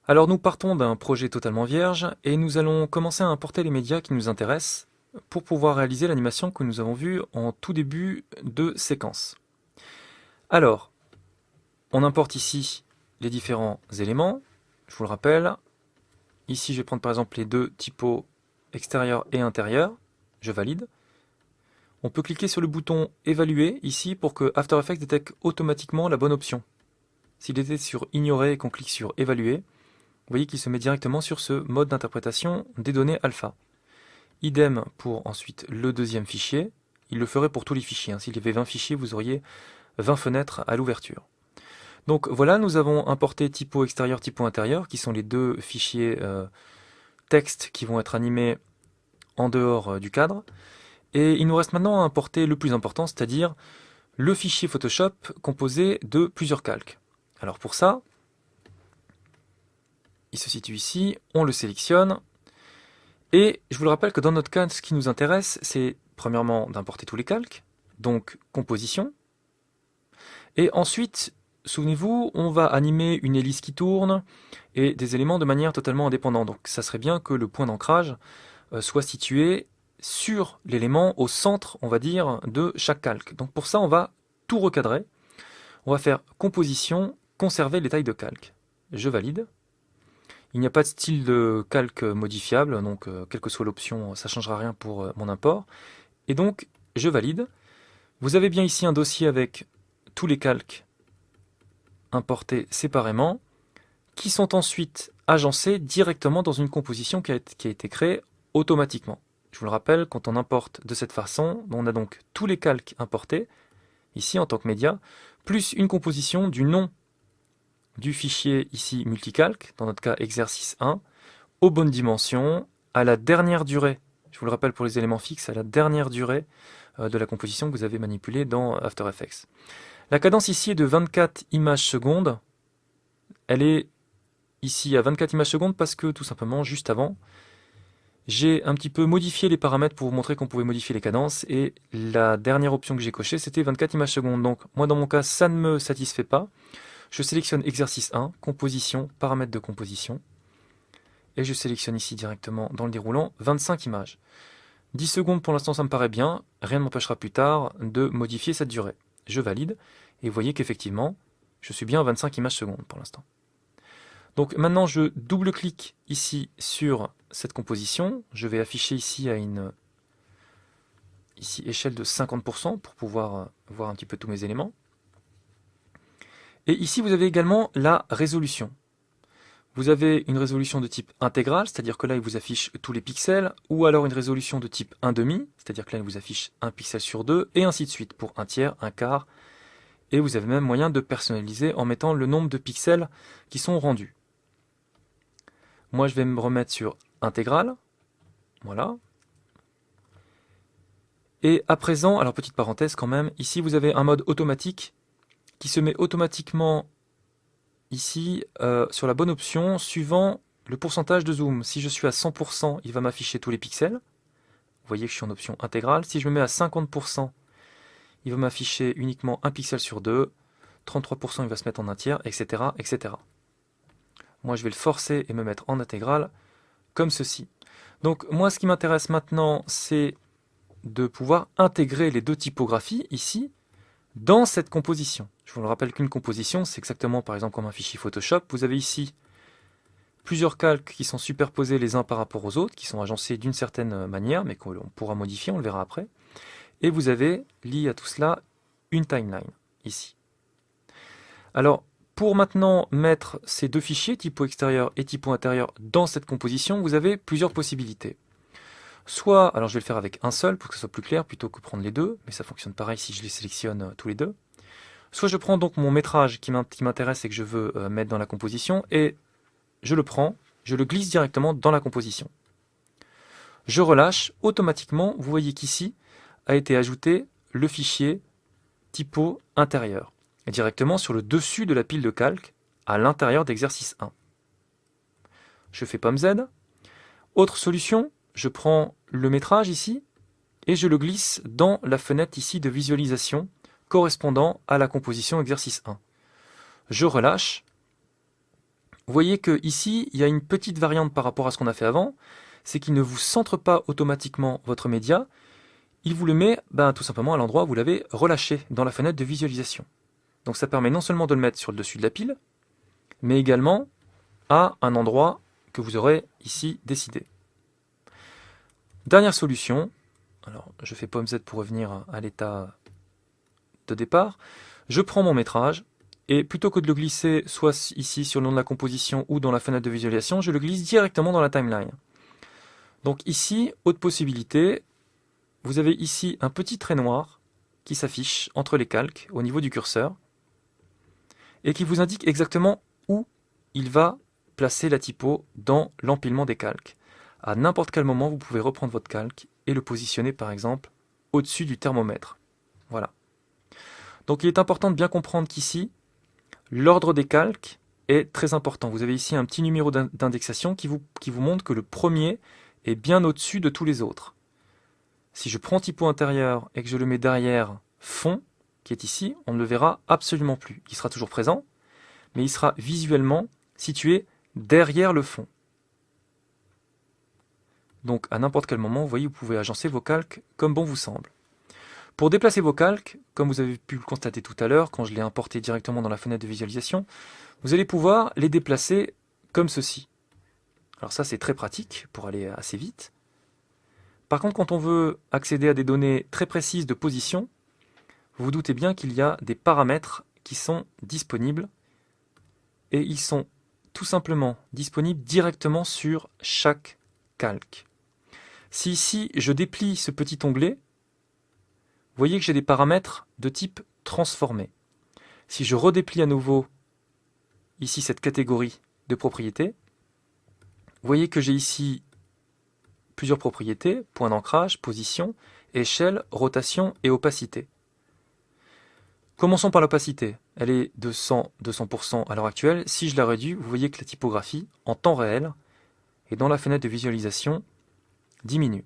Alors nous partons d'un projet totalement vierge et nous allons commencer à importer les médias qui nous intéressent pour pouvoir réaliser l'animation que nous avons vue en tout début de séquence. Alors, on importe ici les différents éléments. Je vous le rappelle, ici je vais prendre par exemple les deux typos extérieur et intérieur. Je valide. On peut cliquer sur le bouton évaluer ici pour que After Effects détecte automatiquement la bonne option. S'il était sur ignorer et qu'on clique sur évaluer, vous voyez qu'il se met directement sur ce mode d'interprétation des données alpha. Idem pour ensuite le deuxième fichier. Il le ferait pour tous les fichiers. S'il y avait 20 fichiers, vous auriez 20 fenêtres à l'ouverture. Donc voilà, nous avons importé typo extérieur, typo intérieur, qui sont les deux fichiers texte qui vont être animés en dehors du cadre. Et il nous reste maintenant à importer le plus important, c'est-à-dire le fichier Photoshop composé de plusieurs calques. Alors pour ça, il se situe ici, on le sélectionne, et je vous le rappelle que dans notre cas, ce qui nous intéresse, c'est premièrement d'importer tous les calques, donc composition, et ensuite, souvenez-vous, on va animer une hélice qui tourne et des éléments de manière totalement indépendante. Donc ça serait bien que le point d'ancrage soit situé sur l'élément au centre, on va dire, de chaque calque. Donc pour ça, on va tout recadrer. On va faire composition, conserver les tailles de calque. Je valide. Il n'y a pas de style de calque modifiable, donc quelle que soit l'option, ça ne changera rien pour mon import. Et donc, je valide. Vous avez bien ici un dossier avec tous les calques importés séparément, qui sont ensuite agencés directement dans une composition qui a été créée automatiquement. Je vous le rappelle, quand on importe de cette façon, on a donc tous les calques importés, ici en tant que média, plus une composition du nom du fichier ici multicalque, dans notre cas exercice 1, aux bonnes dimensions, à la dernière durée, je vous le rappelle pour les éléments fixes, à la dernière durée de la composition que vous avez manipulée dans After Effects. La cadence ici est de 24 images secondes. Elle est ici à 24 images secondes parce que tout simplement, juste avant, j'ai un petit peu modifié les paramètres pour vous montrer qu'on pouvait modifier les cadences et la dernière option que j'ai cochée, c'était 24 images secondes. Donc moi dans mon cas, ça ne me satisfait pas. Je sélectionne exercice 1, composition, paramètres de composition. Et je sélectionne ici directement dans le déroulant 25 images. 10 secondes pour l'instant ça me paraît bien, rien ne m'empêchera plus tard de modifier cette durée. Je valide et vous voyez qu'effectivement, je suis bien à 25 images secondes pour l'instant. Donc maintenant je double-clique ici sur cette composition, je vais afficher ici à une échelle de 50% pour pouvoir voir un petit peu tous mes éléments. Et ici vous avez également la résolution. Vous avez une résolution de type intégrale, c'est-à-dire que là il vous affiche tous les pixels, ou alors une résolution de type 1/2, c'est-à-dire que là il vous affiche 1 pixel sur 2, et ainsi de suite, pour 1 tiers, 1 quart, et vous avez même moyen de personnaliser en mettant le nombre de pixels qui sont rendus. Moi je vais me remettre sur intégrale, voilà. Et à présent, alors petite parenthèse quand même, ici vous avez un mode automatique qui se met automatiquement ici sur la bonne option suivant le pourcentage de zoom. Si je suis à 100%, il va m'afficher tous les pixels. Vous voyez que je suis en option intégrale. Si je me mets à 50%, il va m'afficher uniquement 1 pixel sur 2. 33%, il va se mettre en 1 tiers, etc., etc. Moi, je vais le forcer et me mettre en intégrale, comme ceci. Donc, moi, ce qui m'intéresse maintenant, c'est de pouvoir intégrer les deux typographies, ici, dans cette composition. Je vous le rappelle qu'une composition, c'est exactement, par exemple, comme un fichier Photoshop. Vous avez ici plusieurs calques qui sont superposés les uns par rapport aux autres, qui sont agencés d'une certaine manière, mais qu'on pourra modifier, on le verra après. Et vous avez, lié à tout cela, une timeline, ici. Alors, pour maintenant mettre ces deux fichiers, typo extérieur et typo intérieur, dans cette composition, vous avez plusieurs possibilités. Soit, alors je vais le faire avec un seul, pour que ce soit plus clair, plutôt que prendre les deux, mais ça fonctionne pareil si je les sélectionne tous les deux. Soit je prends donc mon métrage qui m'intéresse et que je veux mettre dans la composition, et je le prends, je le glisse directement dans la composition. Je relâche, automatiquement, vous voyez qu'ici a été ajouté le fichier typo intérieur, et directement sur le dessus de la pile de calque, à l'intérieur d'exercice 1. Je fais pomme Z. Autre solution, je prends le métrage ici, et je le glisse dans la fenêtre ici de visualisation, correspondant à la composition exercice 1. Je relâche, Vous voyez que ici, il y a une petite variante par rapport à ce qu'on a fait avant, c'est qu'il ne vous centre pas automatiquement votre média, il vous le met tout simplement à l'endroit où vous l'avez relâché dans la fenêtre de visualisation. Donc ça permet non seulement de le mettre sur le dessus de la pile, mais également à un endroit que vous aurez ici décidé. Dernière solution, alors je fais pomme Z pour revenir à l'état de départ, je prends mon métrage, et plutôt que de le glisser soit ici sur le nom de la composition ou dans la fenêtre de visualisation, je le glisse directement dans la timeline. Donc ici, autre possibilité, vous avez ici un petit trait noir qui s'affiche entre les calques au niveau du curseur et qui vous indique exactement où il va placer la typo dans l'empilement des calques. À n'importe quel moment, vous pouvez reprendre votre calque et le positionner par exemple au-dessus du thermomètre. Voilà. Donc il est important de bien comprendre qu'ici, l'ordre des calques est très important. Vous avez ici un petit numéro d'indexation qui vous montre que le premier est bien au-dessus de tous les autres. Si je prends typo intérieur et que je le mets derrière fond, qui est ici, on ne le verra absolument plus. Il sera toujours présent, mais il sera visuellement situé derrière le fond. Donc à n'importe quel moment, vous voyez, vous pouvez agencer vos calques comme bon vous semble. Pour déplacer vos calques, comme vous avez pu le constater tout à l'heure, quand je l'ai importé directement dans la fenêtre de visualisation, vous allez pouvoir les déplacer comme ceci. Alors ça, c'est très pratique pour aller assez vite. Par contre, quand on veut accéder à des données très précises de position, vous vous doutez bien qu'il y a des paramètres qui sont disponibles et ils sont tout simplement disponibles directement sur chaque calque. Si ici je déplie ce petit onglet, vous voyez que j'ai des paramètres de type transformé. Si je redéplie à nouveau ici cette catégorie de propriétés, vous voyez que j'ai ici plusieurs propriétés, point d'ancrage, position, échelle, rotation et opacité. Commençons par l'opacité. Elle est de 200% à l'heure actuelle. Si je la réduis, vous voyez que la typographie, en temps réel, et dans la fenêtre de visualisation, diminue.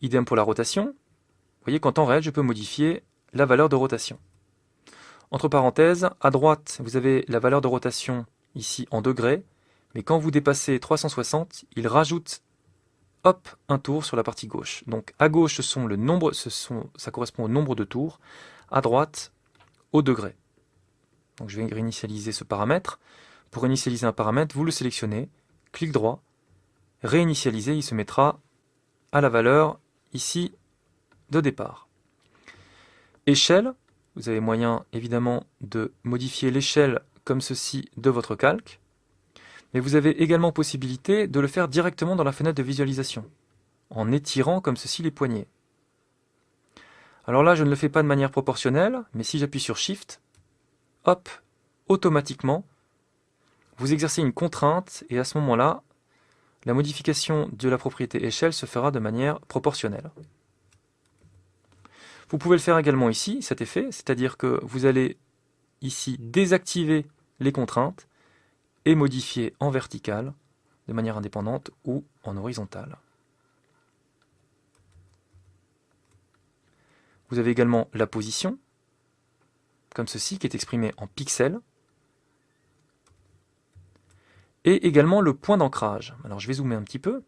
Idem pour la rotation. Vous voyez qu'en temps réel, je peux modifier la valeur de rotation. Entre parenthèses, à droite, vous avez la valeur de rotation ici en degrés, mais quand vous dépassez 360, il rajoute un tour sur la partie gauche. Donc à gauche, ça correspond au nombre de tours, à droite, au degré. Donc je vais réinitialiser ce paramètre. Pour initialiser un paramètre, vous le sélectionnez, clic droit, réinitialiser, il se mettra à la valeur ici de départ. Échelle, vous avez moyen évidemment de modifier l'échelle comme ceci de votre calque, mais vous avez également possibilité de le faire directement dans la fenêtre de visualisation, en étirant comme ceci les poignets. Alors là, je ne le fais pas de manière proportionnelle, mais si j'appuie sur Shift, hop, automatiquement, vous exercez une contrainte, et à ce moment-là, la modification de la propriété échelle se fera de manière proportionnelle. Vous pouvez le faire également ici, cet effet, c'est-à-dire que vous allez ici désactiver les contraintes et modifier en vertical de manière indépendante ou en horizontale. Vous avez également la position, comme ceci, qui est exprimée en pixels, et également le point d'ancrage. Alors je vais zoomer un petit peu.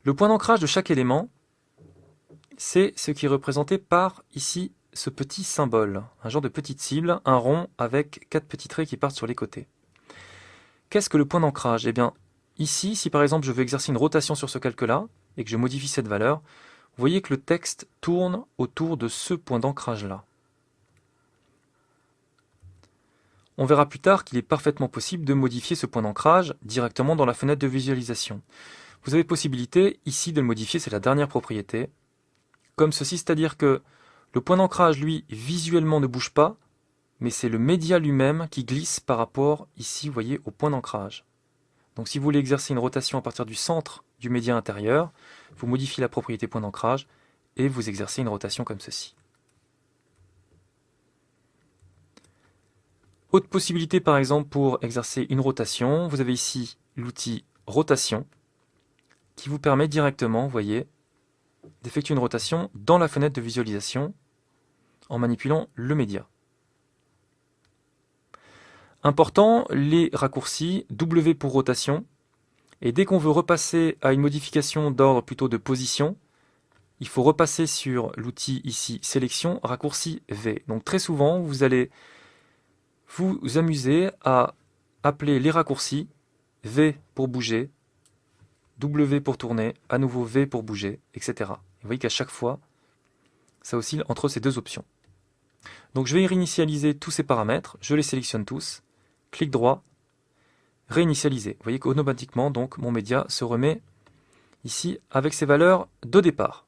Le point d'ancrage de chaque élément, c'est ce qui est représenté par ici ce petit symbole, un genre de petite cible, un rond avec 4 petits traits qui partent sur les côtés. Qu'est-ce que le point d'ancrage? Eh bien, ici, si par exemple je veux exercer une rotation sur ce calque-là, et que je modifie cette valeur, vous voyez que le texte tourne autour de ce point d'ancrage-là. On verra plus tard qu'il est parfaitement possible de modifier ce point d'ancrage directement dans la fenêtre de visualisation. Vous avez possibilité ici de le modifier, c'est la dernière propriété, comme ceci, c'est-à-dire que le point d'ancrage, lui, visuellement ne bouge pas, mais c'est le média lui-même qui glisse par rapport, ici, vous voyez, au point d'ancrage. Donc si vous voulez exercer une rotation à partir du centre du média intérieur, vous modifiez la propriété point d'ancrage et vous exercez une rotation comme ceci. Autre possibilité par exemple pour exercer une rotation, vous avez ici l'outil rotation qui vous permet directement, vous voyez, d'effectuer une rotation dans la fenêtre de visualisation en manipulant le média. Important, les raccourcis, W pour rotation, et dès qu'on veut repasser à une modification d'ordre plutôt de position, il faut repasser sur l'outil ici sélection, raccourci V. Donc très souvent, vous allez vous amuser à appeler les raccourcis V pour bouger, W pour tourner, à nouveau V pour bouger, etc. Vous voyez qu'à chaque fois, ça oscille entre ces deux options. Donc je vais réinitialiser tous ces paramètres, je les sélectionne tous, clic droit, réinitialiser. Vous voyez qu'automatiquement, donc, mon média se remet ici avec ses valeurs de départ.